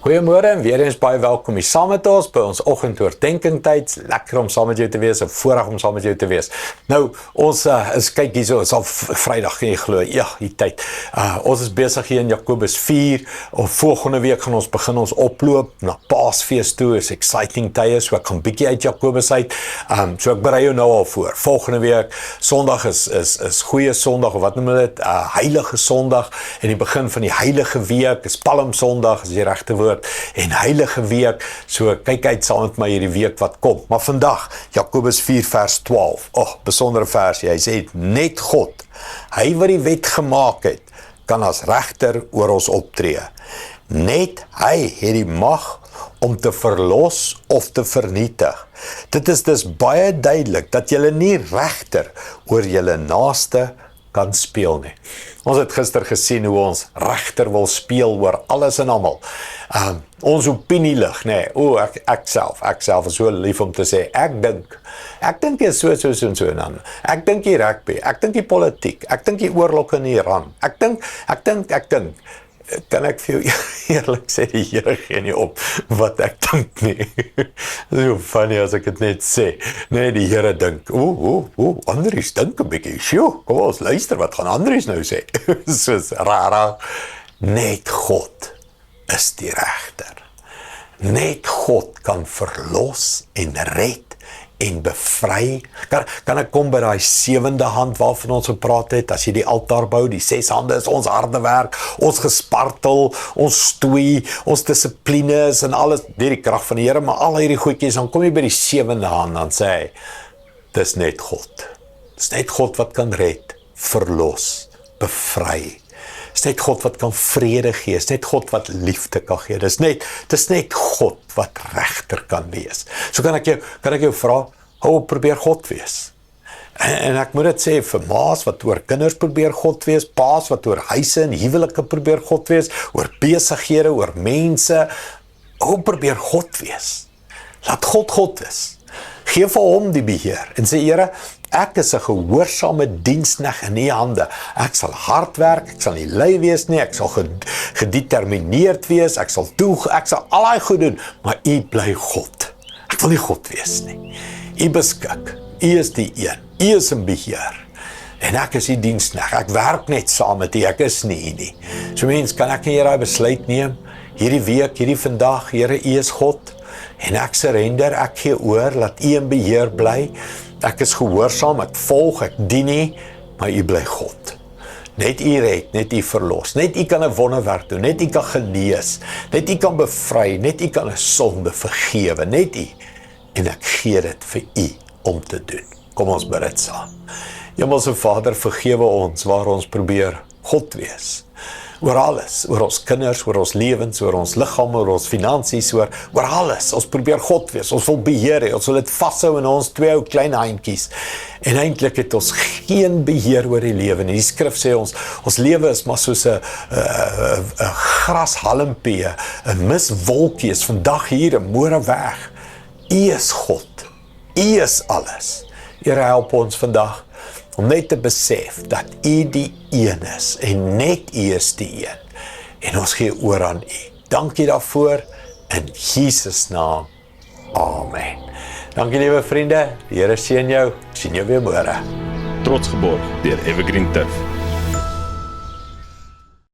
Goeiemôre en weer eens baie welkom hier saam met ons by ons oggendoordenkingtyd. Lekker om saam met jou te wees, 'n voorreg om saam met jou te wees. Nou, ons is kyk hierso, is al Vrydag, kan jy glo. Ja, die tyd. Ons is besig hier in Jakobus 4. Of volgende week gaan ons begin ons oploop na Paasfees toe. Is exciting tye, so ek gaan bietjie uit Jakobus uit. So ek berei jou nou al voor. Volgende week Sondag is goeie Sondag, of wat noem hulle dit? Heilige Sondag, en die begin van die heilige week is Palmsondag, is die regte woord. En heilige week, so kyk uit saam met my hierdie week wat kom. Maar vandag, Jakobus 4 vers 12, besondere versie, hy sê, net God, hy wat die wet gemaak het, kan as regter oor ons optree. Net hy het die mag om te verlos of te vernietig. Dit is dus baie duidelik, dat julle nie regter oor julle naaste kan speel nie. Ons het gister gesien hoe ons regter wil speel oor alles en almal. Ons opinie lig, nee, ek self is so lief om te sê, ek dink jy so en dan. Ek dink die rugby, ek dink die politiek, ek dink die oorlog in Iran, ek dink, kan ek vir jou eerlik sê, die Here gee nie op wat ek dink nie. So funny as ek dit net sê. Nee, die Here dink, Andries dink 'n bietjie, sjoe, kom ons luister, wat gaan Andries nou sê? Soos rara. Net God is die regter. Net God kan verlos en red en bevry. Kan ek kom by daai 7de hand waarvan ons gepraat het, as jy die altaar bou, die 6 hande is ons harde werk, ons gespartel, ons stoei, ons dissipline is en alles, die krag van die Here, maar al hierdie goedjies, dan kom jy by die 7de hand, dan sê hy, dis net God. Dis net God wat kan red, verlos, bevry. Dis net God wat kan vrede gee, dis net God wat liefde kan gee, dis net God wat regter kan wees. So kan ek jou vra, probeer God wees. En ek moet dit sê, vir ma's wat oor kinders probeer God wees, pa's wat oor huise en huwelike probeer God wees, oor besighede, oor mense, probeer God wees. Laat God is. Geef vir hom die beheer, en sê, Here, ek is 'n gehoorsame diensknegt in u hande. Ek sal hard werk, ek sal nie lui wees nie, ek sal gedetermineerd wees, ek sal al daai goed doen, maar u bly God. Ek wil nie God wees nie. U beskik, u is die een, u is in beheer. En ek is die diensknegt, ek werk net saam met u, ek is nie u nie. So mens, kan ek nie hierdie besluit neem, hierdie week, hierdie vandag, Here, u is God, en ek surrender, ek gee oor, laat u in beheer bly. Ek is gehoorsaam, ek volg, ek dien nie, maar u bly God. Net u red, net u verlos, net u kan 'n wonderwerk doen, net u kan genees, net u kan bevry, net u kan 'n sonde vergewe, net u. En ek gee dit vir u om te doen. Kom ons bid dit saam. Hemelse Vader, vergewe ons waar ons probeer God wees. Oor alles, oor ons kinders, oor ons lewens, oor ons liggame, oor ons finansies, oor alles. Ons probeer God wees, ons wil beheer hê, ons wil dit vashou in ons 2 ou klein handjies. En eintlik het ons geen beheer oor die lewe nie. Die skrif sê ons lewe is maar soos 'n grashalmpie, 'n miswolkie, is vandag hier en môre weg. U is God, u is alles. Here, help ons vandag om net te besef dat u die een is, en net u is die een. En ons gee oor aan u. Dankie daarvoor, in Jesus naam. Amen. Dankie liewe vriende, die Here seën jou, sien jou weer môre. Trots geborg deur Evergreen Turf.